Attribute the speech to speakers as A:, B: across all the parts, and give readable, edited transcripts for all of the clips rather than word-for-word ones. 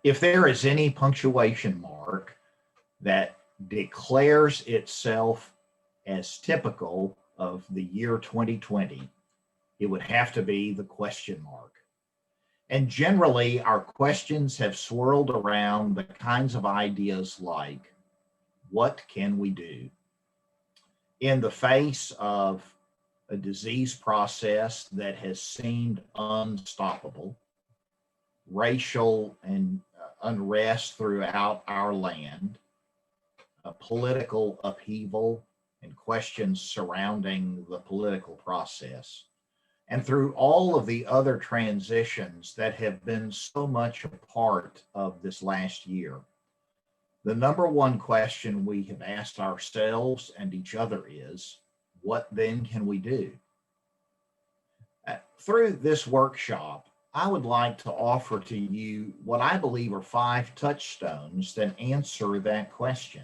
A: If there is any punctuation mark that declares itself as typical of the year 2020, it would have to be the question mark. And generally, our questions have swirled around the kinds of ideas like, what can we do? In the face of a disease process that has seemed unstoppable, racial and unrest throughout our land, a political upheaval and questions surrounding the political process, and through all of the other transitions that have been so much a part of this last year, the number one question we have asked ourselves and each other is, what then can we do? Through this workshop, I would like to offer to you what I believe are 5 touchstones that answer that question,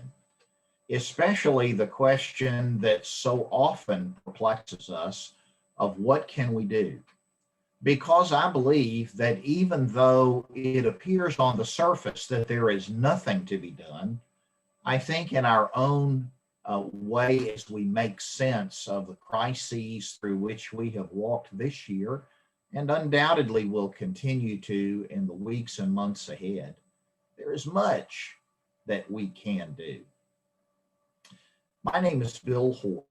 A: especially the question that so often perplexes us of what can we do? Because I believe that even though it appears on the surface that there is nothing to be done, I think in our own way, as we make sense of the crises through which we have walked this year, and undoubtedly will continue to in the weeks and months ahead, there is much that we can do. My name is Bill Hoy.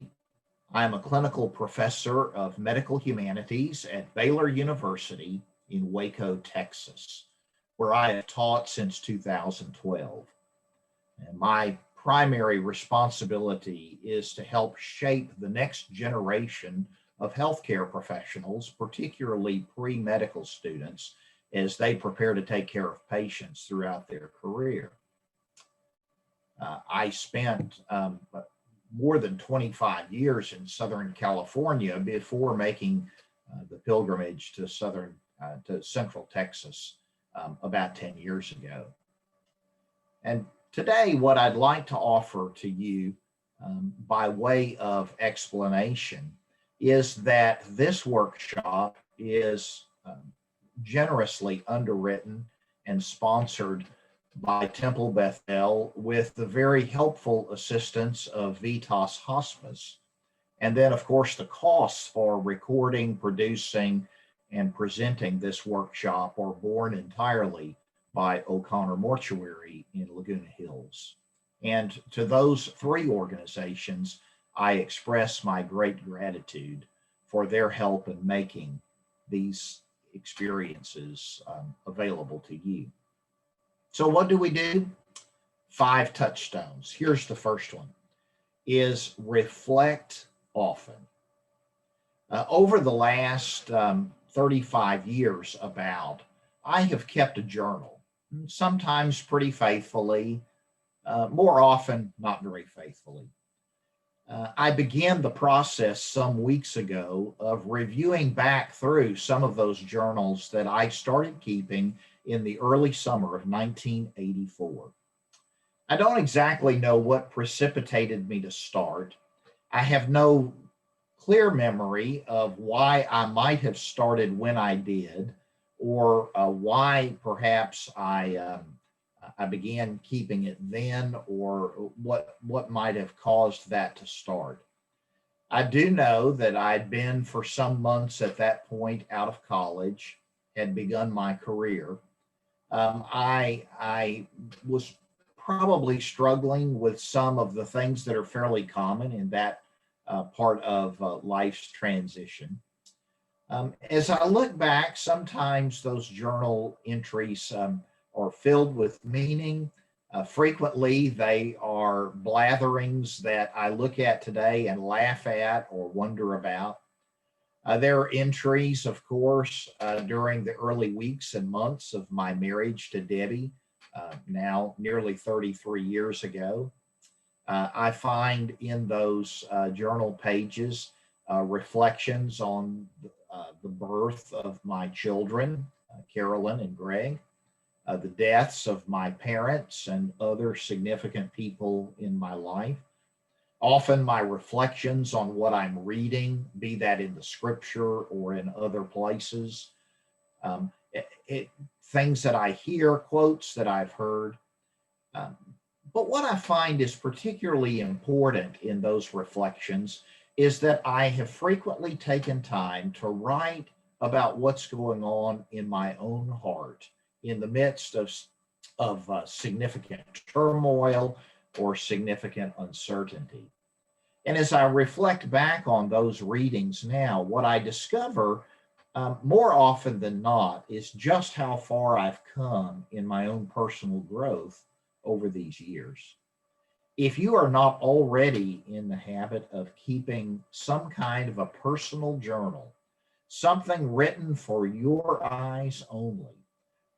A: I am a clinical professor of medical humanities at Baylor University in Waco, Texas, where I have taught since 2012. And my primary responsibility is to help shape the next generation of healthcare professionals, particularly pre-medical students, as they prepare to take care of patients throughout their career. I spent more than 25 years in Southern California before making the pilgrimage to Central Texas about 10 years ago. And today, what I'd like to offer to you by way of explanation is that this workshop is generously underwritten and sponsored by Temple Bethel with the very helpful assistance of VITAS Hospice. And then, of course, the costs for recording, producing, and presenting this workshop are borne entirely by O'Connor Mortuary in Laguna Hills. And to those 3 organizations, I express my great gratitude for their help in making these experiences available to you. So what do we do? 5 touchstones. Here's the first one, is reflect often. Over the last 35 years I have kept a journal, sometimes pretty faithfully, more often not very faithfully. I began the process some weeks ago of reviewing back through some of those journals that I started keeping in the early summer of 1984. I don't exactly know what precipitated me to start. I have no clear memory of why I might have started when I did, or why perhaps I began keeping it then, or what might have caused that to start. I do know that I'd been for some months at that point out of college, had begun my career. I was probably struggling with some of the things that are fairly common in that part of life's transition. As I look back, sometimes those journal entries are filled with meaning. Frequently, they are blatherings that I look at today and laugh at or wonder about. There are entries, of course, during the early weeks and months of my marriage to Debbie, now nearly 33 years ago. I find in those journal pages reflections on the birth of my children, Carolyn and Greg, the deaths of my parents and other significant people in my life. Often my reflections on what I'm reading, be that in the scripture or in other places. things that I hear, quotes that I've heard. Um, but what I find is particularly important in those reflections is that I have frequently taken time to write about what's going on in my own heart in the midst of significant turmoil or significant uncertainty. And as I reflect back on those readings now, what I discover more often than not is just how far I've come in my own personal growth over these years. If you are not already in the habit of keeping some kind of a personal journal, something written for your eyes only,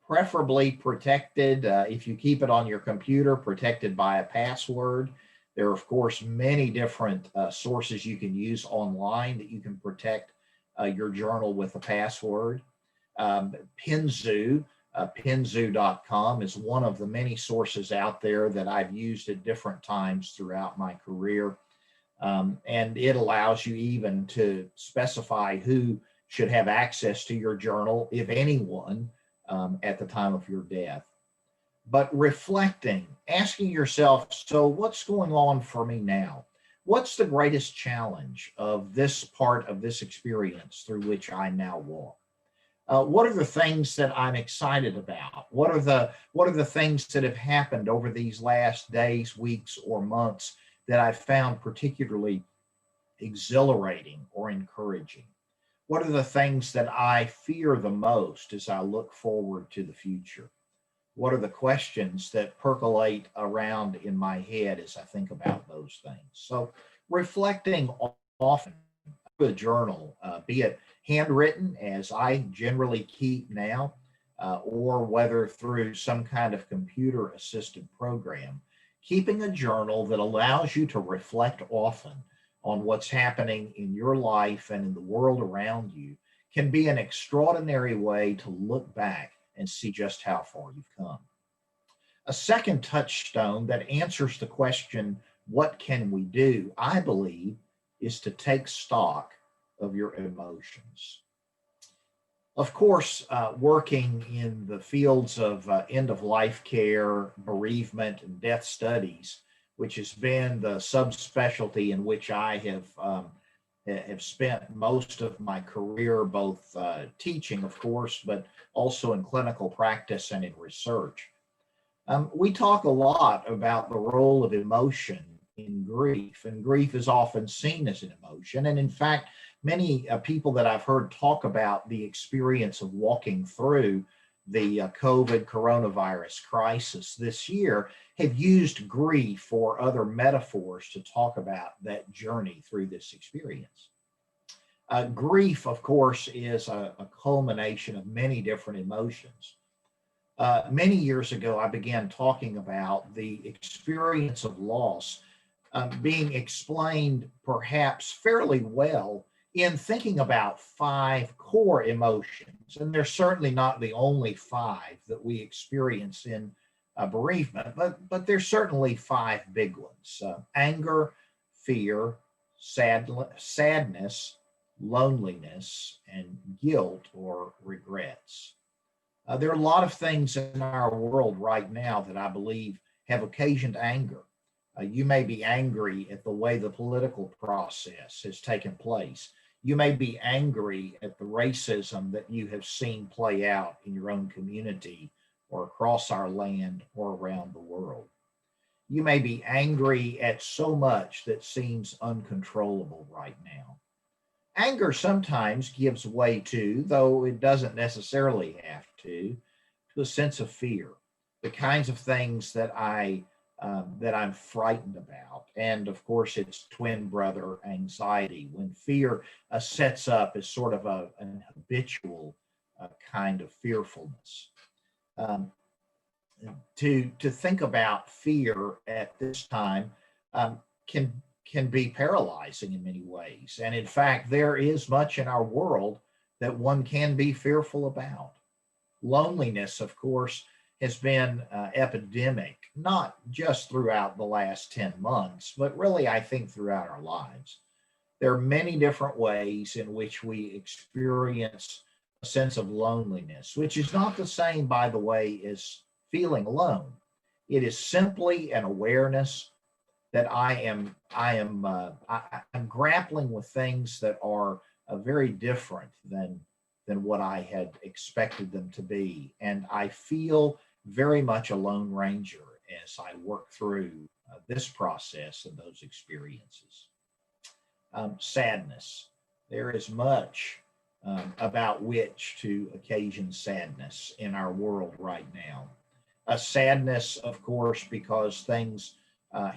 A: preferably protected, if you keep it on your computer, protected by a password. There are, of course, many different sources you can use online that you can protect your journal with a password. Pinzoo, pinzoo.com is one of the many sources out there that I've used at different times throughout my career. And it allows you even to specify who should have access to your journal, if anyone, at the time of your death. But reflecting, asking yourself, so what's going on for me now? What's the greatest challenge of this part of this experience through which I now walk? What are the things that I'm excited about? What are the things that have happened over these last days, weeks, or months that I've found particularly exhilarating or encouraging? What are the things that I fear the most as I look forward to the future? What are the questions that percolate around in my head as I think about those things? So reflecting often a journal, be it handwritten, as I generally keep now, or whether through some kind of computer assisted program, keeping a journal that allows you to reflect often on what's happening in your life and in the world around you can be an extraordinary way to look back and see just how far you've come. A second touchstone that answers the question, what can we do? I believe is to take stock of your emotions. Of course, working in the fields of end of life care, bereavement, and death studies, which has been the subspecialty in which I have spent most of my career, both teaching, of course, but also in clinical practice and in research. We talk a lot about the role of emotion in grief, and grief is often seen as an emotion. And in fact, many people that I've heard talk about the experience of walking through the COVID coronavirus crisis this year have used grief or other metaphors to talk about that journey through this experience. Grief, of course, is a culmination of many different emotions. Many years ago, I began talking about the experience of loss being explained perhaps fairly well in thinking about 5 core emotions. And they're certainly not the only 5 that we experience in bereavement, but there's certainly 5 big ones: anger, fear, sadness, loneliness, and guilt or regrets. There are a lot of things in our world right now that I believe have occasioned anger. You may be angry at the way the political process has taken place. You may be angry at the racism that you have seen play out in your own community or across our land or around the world. You may be angry at so much that seems uncontrollable right now. Anger sometimes gives way to, though it doesn't necessarily have to a sense of fear, the kinds of things that I'm frightened about, and of course, its twin brother, anxiety, when fear sets up as sort of an habitual kind of fearfulness. Um, to think about fear at this time um, can be paralyzing in many ways. And in fact, there is much in our world that one can be fearful about. Loneliness, of course, has been epidemic, not just throughout the last 10 months, but really, I think, throughout our lives. There are many different ways in which we experience a sense of loneliness, which is not the same, by the way, as feeling alone. It is simply an awareness that I'm grappling with things that are very different than what I had expected them to be, and I feel very much a lone ranger as I work through this process and those experiences. Sadness. There is much about which to occasion sadness in our world right now. A sadness, of course, because things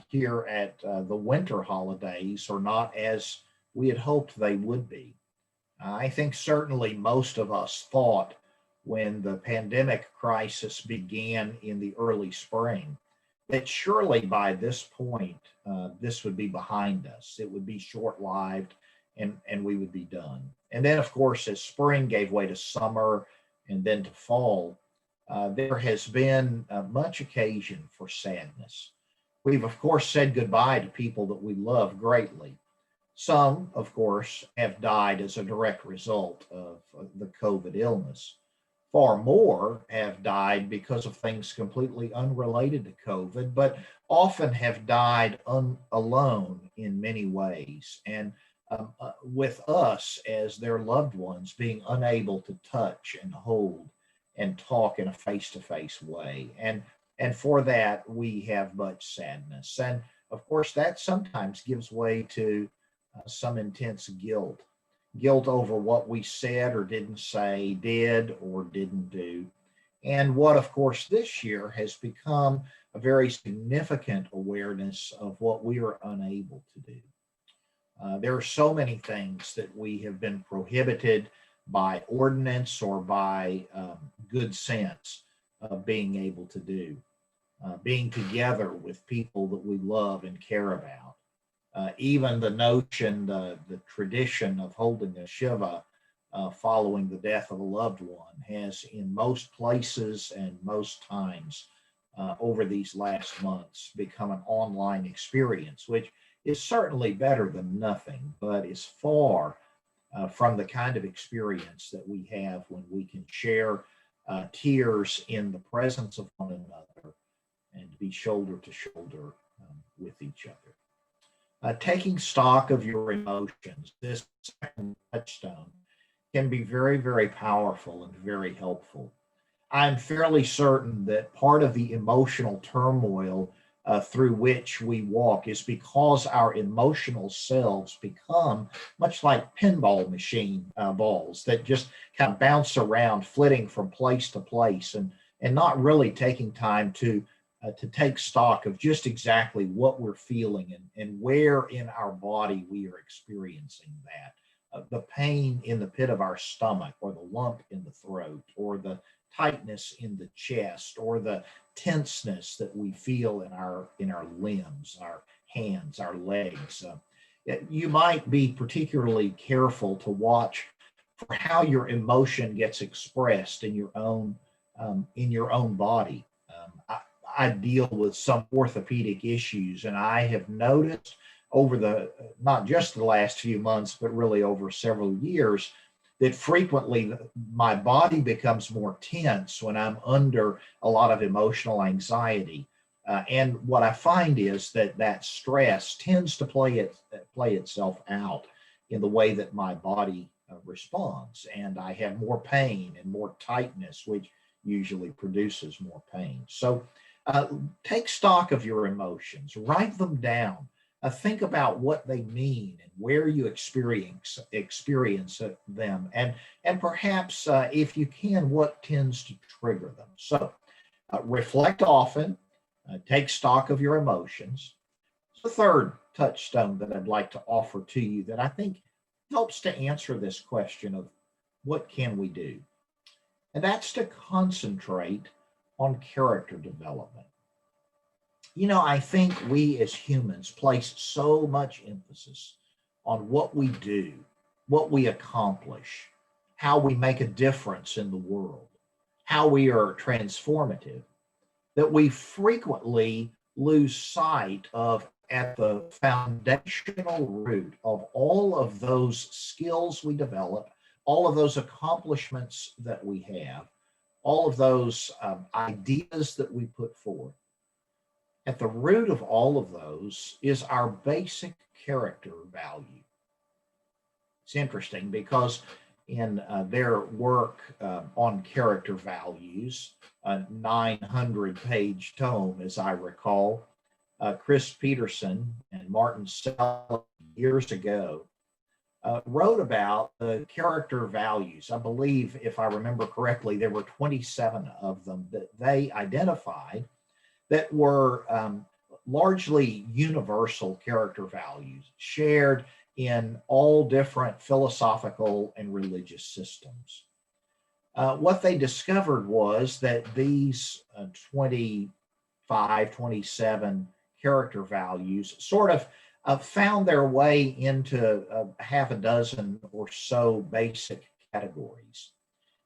A: here at the winter holidays are not as we had hoped they would be. I think certainly most of us thought when the pandemic crisis began in the early spring that surely by this point, this would be behind us. It would be short lived and we would be done. And then, of course, as spring gave way to summer and then to fall, there has been much occasion for sadness. We've, of course, said goodbye to people that we love greatly. Some, of course, have died as a direct result of the COVID illness. Far more have died because of things completely unrelated to COVID, but often have died alone in many ways. And with us as their loved ones being unable to touch and hold and talk in a face-to-face way. And for that, we have much sadness. And of course, that sometimes gives way to some intense guilt over what we said or didn't say, did or didn't do. And what, of course, this year has become a very significant awareness of what we are unable to do. There are so many things that we have been prohibited by ordinance or by good sense of being able to do. Being together with people that we love and care about. Even the notion, the tradition of holding a Shiva following the death of a loved one has in most places and most times over these last months become an online experience, which is certainly better than nothing, but is far from the kind of experience that we have when we can share tears in the presence of one another and be shoulder to shoulder with each other. Taking stock of your emotions, this second touchstone, can be very, very powerful and very helpful. I'm fairly certain that part of the emotional turmoil through which we walk is because our emotional selves become much like pinball machine balls that just kind of bounce around, flitting from place to place and not really taking time to take stock of just exactly what we're feeling and where in our body we are experiencing that. The pain in the pit of our stomach, or the lump in the throat, or the tightness in the chest, or the tenseness that we feel in our limbs, our hands, our legs. You might be particularly careful to watch for how your emotion gets expressed in your own body. I deal with some orthopedic issues, and I have noticed over not just the last few months, but really over several years, that frequently my body becomes more tense when I'm under a lot of emotional anxiety. And what I find is that stress tends to play itself out in the way that my body responds. And I have more pain and more tightness, which usually produces more pain. So take stock of your emotions, write them down. Think about what they mean and where you experience them, and perhaps, if you can, what tends to trigger them. So reflect often, take stock of your emotions. The third touchstone that I'd like to offer to you that I think helps to answer this question of what can we do? And that's to concentrate on character development. I think we as humans place so much emphasis on what we do, what we accomplish, how we make a difference in the world, how we are transformative, that we frequently lose sight of at the foundational root of all of those skills we develop, all of those accomplishments that we have, all of those ideas that we put forth, at the root of all of those is our basic character value. It's interesting because in their work on character values, a 900-page tome, as I recall, Chris Peterson and Martin Sell years ago wrote about the character values. I believe, if I remember correctly, there were 27 of them that they identified that were largely universal character values shared in all different philosophical and religious systems. What they discovered was that these 25, 27 character values sort of found their way into half a dozen or so basic categories.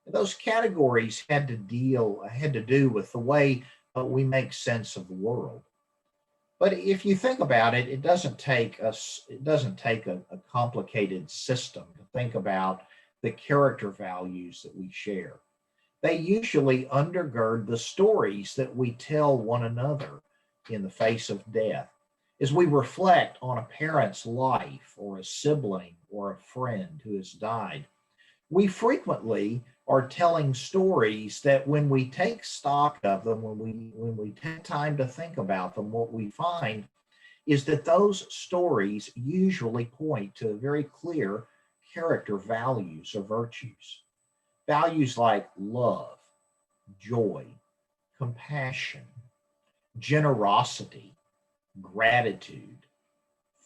A: And those categories had to do with the way we make sense of the world. But if you think about it, it doesn't take a complicated system to think about the character values that we share. They usually undergird the stories that we tell one another in the face of death. As we reflect on a parent's life or a sibling or a friend who has died, we frequently are telling stories that when we take stock of them, when we take time to think about them, what we find is that those stories usually point to very clear character values or virtues. Values like love, joy, compassion, generosity, gratitude,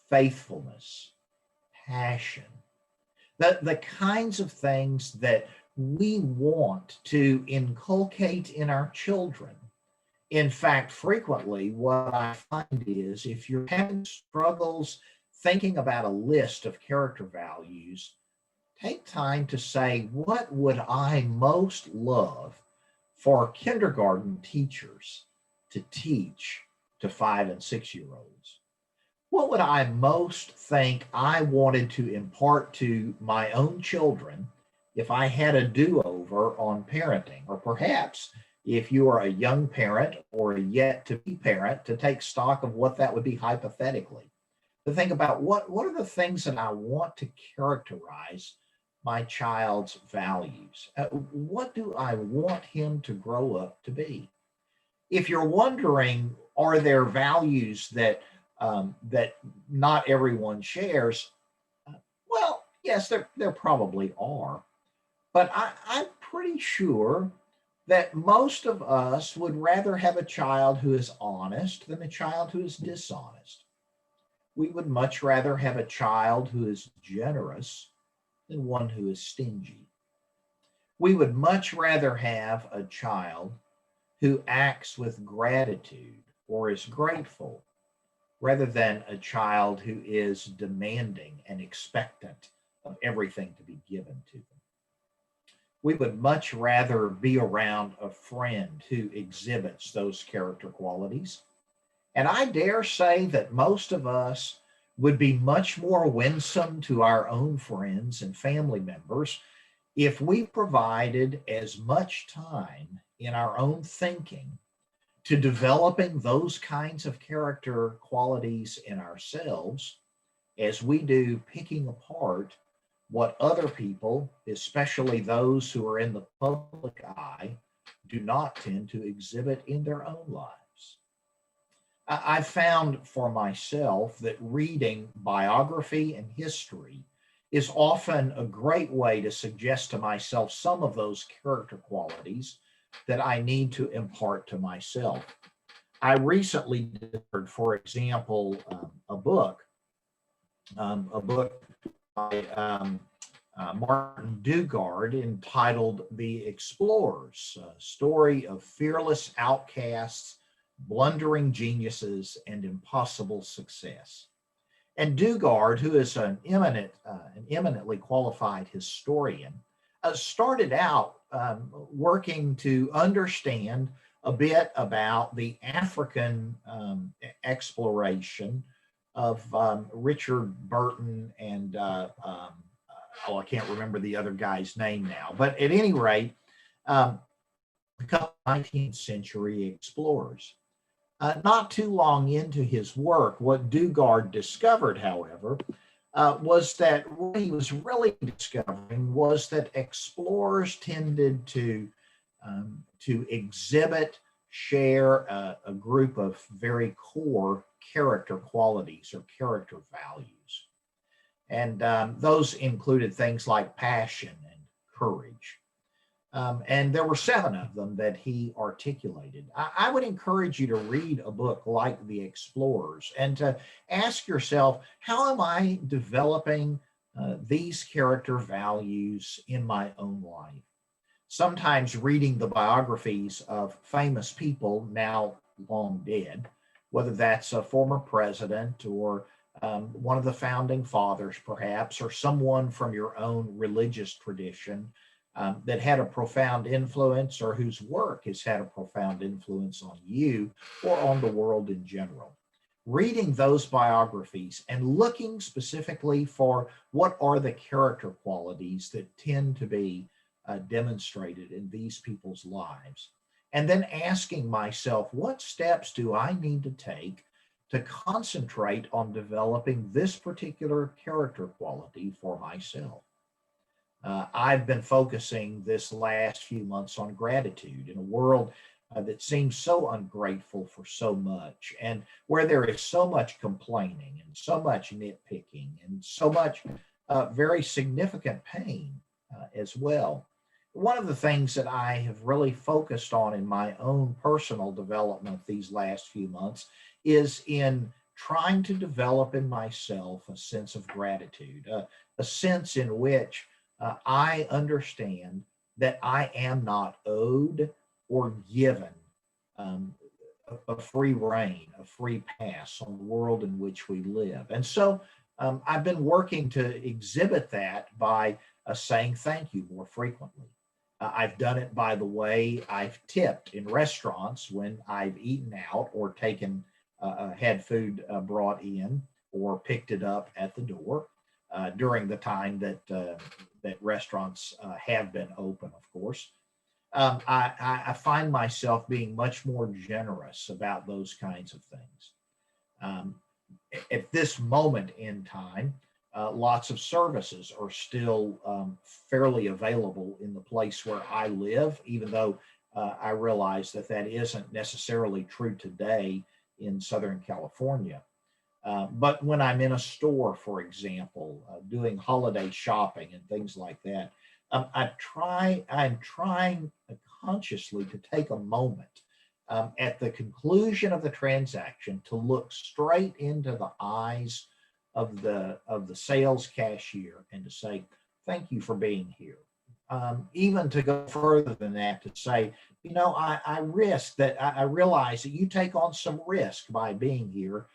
A: faithfulness, passion, the kinds of things that we want to inculcate in our children. In fact, frequently what I find is if you're having struggles thinking about a list of character values, take time to say, what would I most love for kindergarten teachers to teach to 5 and 6 year olds? What would I most think I wanted to impart to my own children if I had a do-over on parenting? Or perhaps if you are a young parent or a yet-to-be parent, to take stock of what that would be hypothetically. To think about what are the things that I want to characterize my child's values? What do I want him to grow up to be? If you're wondering, are there values that not everyone shares? Well, yes, there probably are. But I'm pretty sure that most of us would rather have a child who is honest than a child who is dishonest. We would much rather have a child who is generous than one who is stingy. We would much rather have a child who acts with gratitude or is grateful rather than a child who is demanding and expectant of everything to be given to them. We would much rather be around a friend who exhibits those character qualities. And I dare say that most of us would be much more winsome to our own friends and family members if we provided as much time in our own thinking to developing those kinds of character qualities in ourselves as we do picking apart what other people, especially those who are in the public eye, do not tend to exhibit in their own lives. I've found for myself that reading biography and history is often a great way to suggest to myself some of those character qualities that I need to impart to myself. I recently discovered, for example, a book by Martin Dugard entitled The Explorers, a story of fearless outcasts, blundering geniuses, and impossible success. And Dugard, who is an eminently qualified historian, started out working to understand a bit about the African exploration of Richard Burton and I can't remember the other guy's name now, but at any rate, um, a couple of 19th century explorers. Not too long into his work, what Dugard discovered, however, was that what he was really discovering was that explorers tended to exhibit, share a group of very core character qualities or character values. And those included things like passion and courage. And there were 7 of them that he articulated. I would encourage you to read a book like The Explorers and to ask yourself, how am I developing these character values in my own life? Sometimes reading the biographies of famous people now long dead, whether that's a former president or one of the founding fathers, perhaps, or someone from your own religious tradition that had a profound influence or whose work has had a profound influence on you or on the world in general. Reading those biographies and looking specifically for what are the character qualities that tend to be demonstrated in these people's lives. And then asking myself, what steps do I need to take to concentrate on developing this particular character quality for myself? I've been focusing this last few months on gratitude in a world that seems so ungrateful for so much, and where there is so much complaining and so much nitpicking and so much very significant pain as well. One of the things that I have really focused on in my own personal development these last few months is in trying to develop in myself a sense of gratitude, a sense in which I understand that I am not owed or given um, a free reign, a free pass on the world in which we live. And so I've been working to exhibit that by saying thank you more frequently. I've done it by the way I've tipped in restaurants when I've eaten out or taken, had food brought in or picked it up at the door during the time that restaurants have been open, of course. I find myself being much more generous about those kinds of things. Um, at this moment in time, lots of services are still fairly available in the place where I live, even though I realize that that isn't necessarily true today in Southern California. But when I'm in a store, for example, doing holiday shopping and things like that, I'm trying consciously to take a moment at the conclusion of the transaction to look straight into the eyes of the sales cashier and to say, thank you for being here. Even to go further than that, to say, I risk that I realize that you take on some risk by being here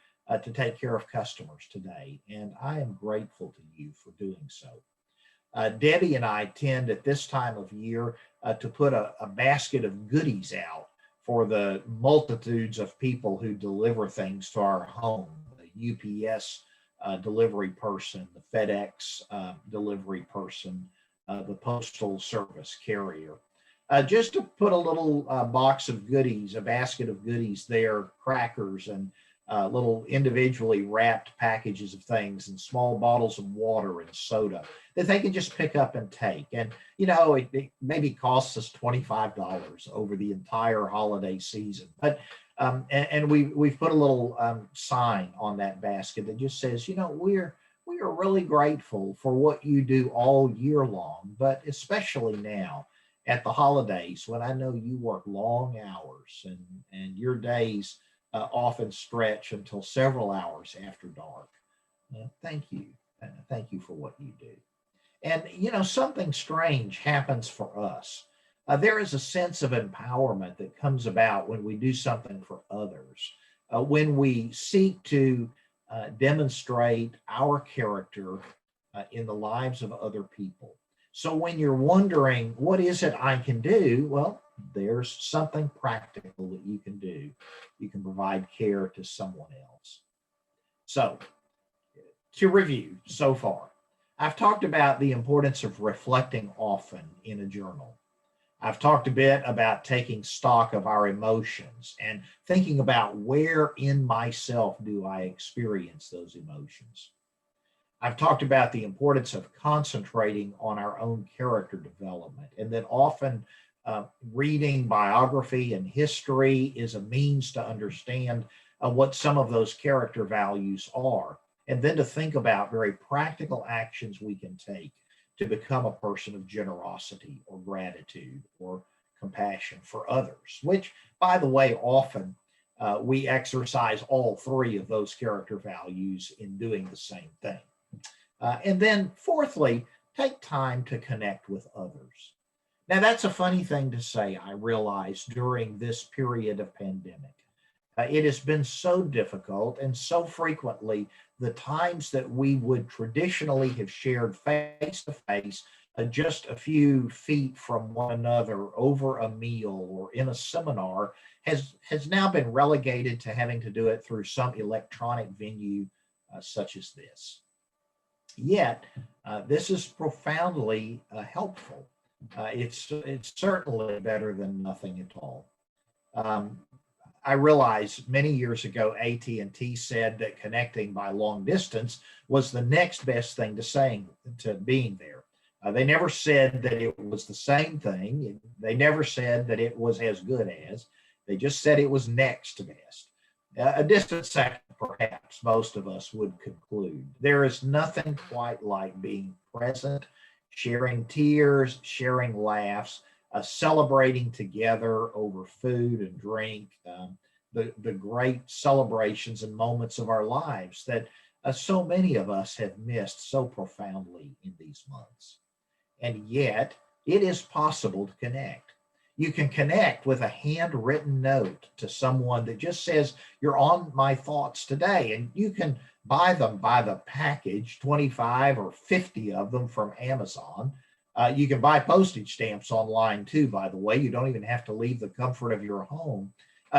A: to take care of customers today. And I am grateful to you for doing so. Debbie and I tend at this time of year to put a basket of goodies out for the multitudes of people who deliver things to our home, the UPS delivery person, the FedEx delivery person, the postal service carrier. Just to put a little box of goodies, a basket of goodies there, crackers and little individually wrapped packages of things and small bottles of water and soda that they can just pick up and take. And, it maybe costs us $25 over the entire holiday season. But and we've put a little sign on that basket that just says, we are really grateful for what you do all year long, but especially now at the holidays when I know you work long hours and your days often stretch until several hours after dark. Thank you. Thank you for what you do. And, something strange happens for us. There is a sense of empowerment that comes about when we do something for others, when we seek to demonstrate our character in the lives of other people. So when you're wondering, what is it I can do? Well, there's something practical that you can do. You can provide care to someone else. So to review so far, I've talked about the importance of reflecting often in a journal. I've talked a bit about taking stock of our emotions and thinking about where in myself do I experience those emotions. I've talked about the importance of concentrating on our own character development, and that often reading biography and history is a means to understand what some of those character values are, and then to think about very practical actions we can take to become a person of generosity or gratitude or compassion for others, which, by the way, often we exercise all three of those character values in doing the same thing. And then fourthly, take time to connect with others. Now, that's a funny thing to say, I realize, during this period of pandemic. It has been so difficult, and so frequently, the times that we would traditionally have shared face to face, just a few feet from one another over a meal or in a seminar, has now been relegated to having to do it through some electronic venue such as this. Yet, this is profoundly helpful. It's certainly better than nothing at all. Um, I realized many years ago, AT&T said that connecting by long distance was the next best thing to being there. They never said that it was the same thing. They never said that it was as good as. They just said it was next best. A distant second, perhaps most of us would conclude. There is nothing quite like being present, sharing tears, sharing laughs, celebrating together over food and drink, the great celebrations and moments of our lives that so many of us have missed so profoundly in these months. And yet, it is possible to connect. You can connect with a handwritten note to someone that just says, "You're on my thoughts today." And you can buy them by the package, 25 or 50 of them from Amazon. You can buy postage stamps online too, by the way. You don't even have to leave the comfort of your home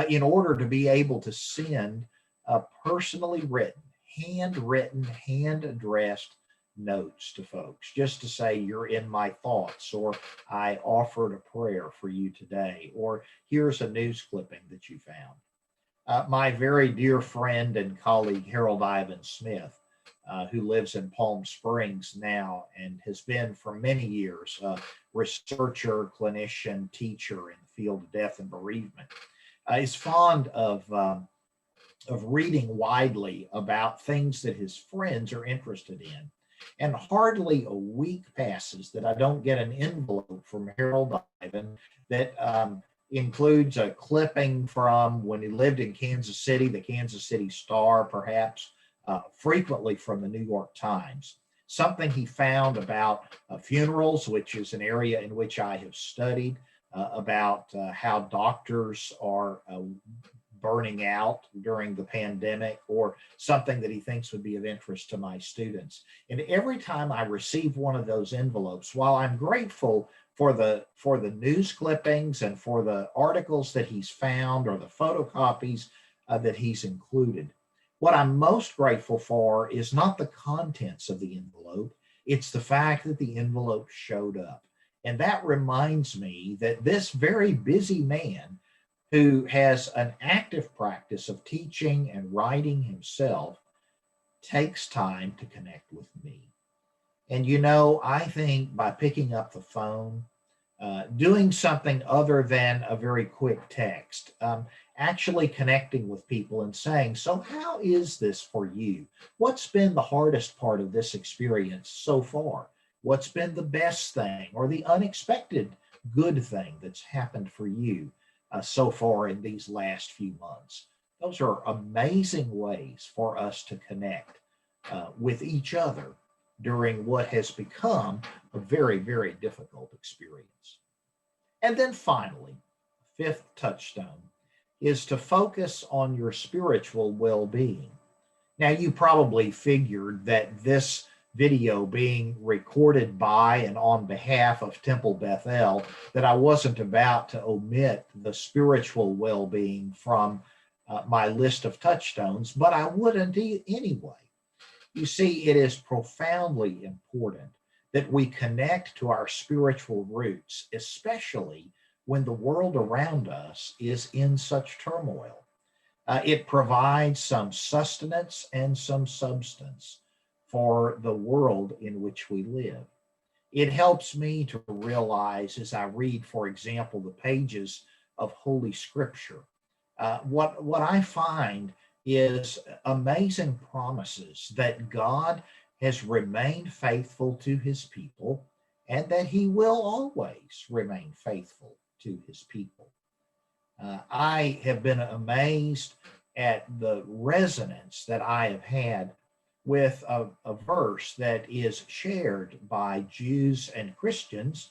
A: in order to be able to send personally written, handwritten, hand addressed notes to folks, just to say, "You're in my thoughts," or "I offered a prayer for you today," or "Here's a news clipping that you found." My very dear friend and colleague, Harold Ivan Smith, who lives in Palm Springs now and has been for many years a researcher, clinician, teacher in the field of death and bereavement, is fond of reading widely about things that his friends are interested in. And hardly a week passes that I don't get an envelope from Harold Ivan that includes a clipping from when he lived in Kansas City, the Kansas City Star, perhaps, frequently from the New York Times. Something he found about funerals, which is an area in which I have studied, about how doctors are burning out during the pandemic, or something that he thinks would be of interest to my students. And every time I receive one of those envelopes, while I'm grateful for the news clippings and for the articles that he's found or the photocopies that he's included, what I'm most grateful for is not the contents of the envelope, it's the fact that the envelope showed up. And that reminds me that this very busy man, who has an active practice of teaching and writing himself, takes time to connect with me. And I think by picking up the phone, doing something other than a very quick text, actually connecting with people and saying, "So how is this for you? What's been the hardest part of this experience so far? What's been the best thing or the unexpected good thing that's happened for you so far in these last few months?" Those are amazing ways for us to connect with each other during what has become a very, very difficult experience. And then finally, fifth touchstone is to focus on your spiritual well-being. Now, you probably figured that this video being recorded by and on behalf of Temple Bethel, that I wasn't about to omit the spiritual well-being from my list of touchstones, but I wouldn't anyway. You see, it is profoundly important that we connect to our spiritual roots, especially when the world around us is in such turmoil. It provides some sustenance and some substance for the world in which we live. It helps me to realize as I read, for example, the pages of Holy Scripture, what I find is amazing promises that God has remained faithful to his people and that he will always remain faithful to his people. I have been amazed at the resonance that I have had with a verse that is shared by Jews and Christians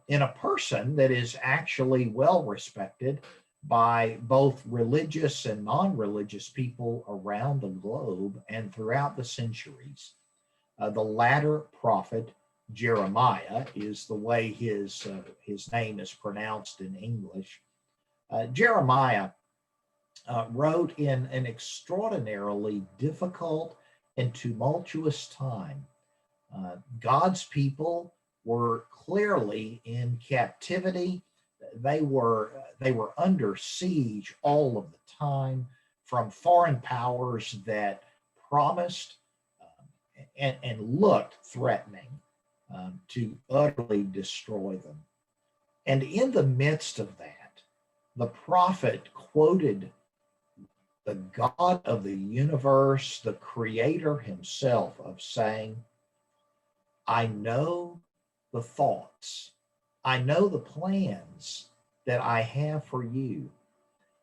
A: in a person that is actually well respected by both religious and non religious people around the globe and throughout the centuries. The latter prophet, Jeremiah, is the way his name is pronounced in English. Jeremiah wrote in an extraordinarily difficult and tumultuous time. God's people were clearly in captivity. They were under siege all of the time from foreign powers that promised and looked threatening to utterly destroy them. And in the midst of that, the prophet quoted the God of the universe, the creator himself, of saying, I know the thoughts, I know the plans that I have for you.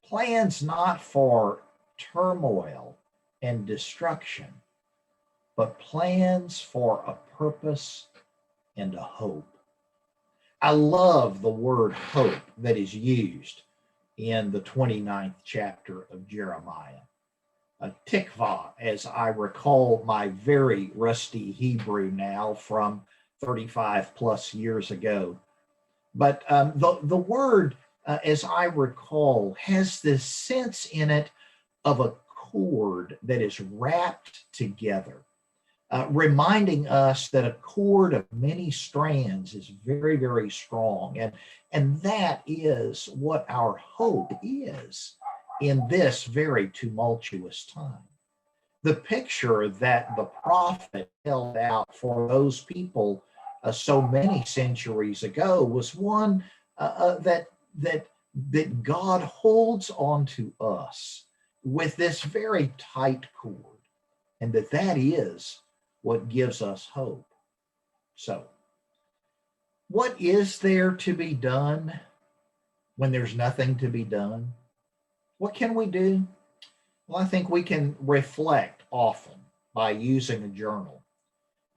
A: Plans not for turmoil and destruction, but plans for a purpose and a hope. I love the word hope that is used in the 29th chapter of Jeremiah. Tikvah, as I recall my very rusty Hebrew now from 35 plus years ago. But the word, as I recall, has this sense in it of a cord that is wrapped together, reminding us that a cord of many strands is very, very strong. And that is what our hope is in this very tumultuous time. The picture that the prophet held out for those people so many centuries ago was one that God holds on to us with this very tight cord, and that is what gives us hope. So, what is there to be done when there's nothing to be done? What can we do? Well, I think we can reflect often by using a journal.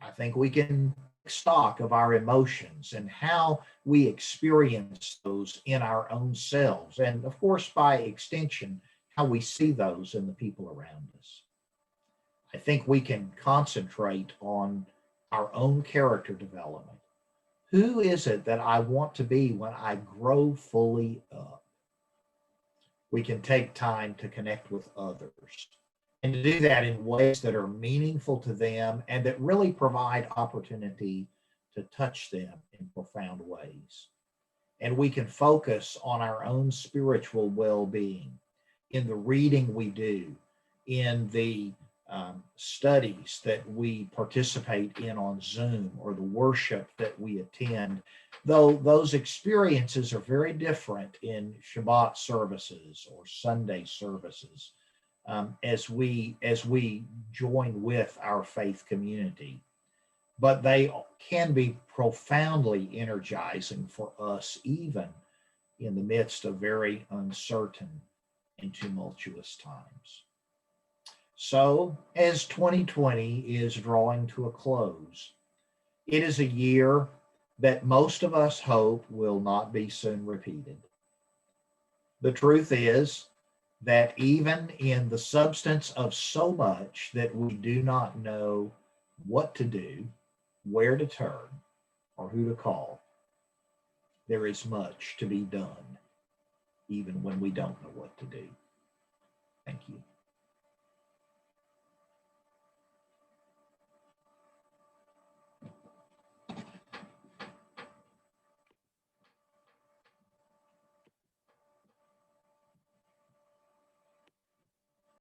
A: I think we can take stock of our emotions and how we experience those in our own selves. And of course, by extension, how we see those in the people around us. I think we can concentrate on our own character development. Who is it that I want to be when I grow fully up? We can take time to connect with others and to do that in ways that are meaningful to them and that really provide opportunity to touch them in profound ways. And we can focus on our own spiritual well-being in the reading we do, in the studies that we participate in on Zoom, or the worship that we attend, though those experiences are very different in Shabbat services or Sunday services, as we join with our faith community. But they can be profoundly energizing for us, even in the midst of very uncertain and tumultuous times. So, as 2020 is drawing to a close, it is a year that most of us hope will not be soon repeated. The truth is that even in the substance of so much that we do not know what to do, where to turn, or who to call, there is much to be done, even when we don't know what to do. Thank you.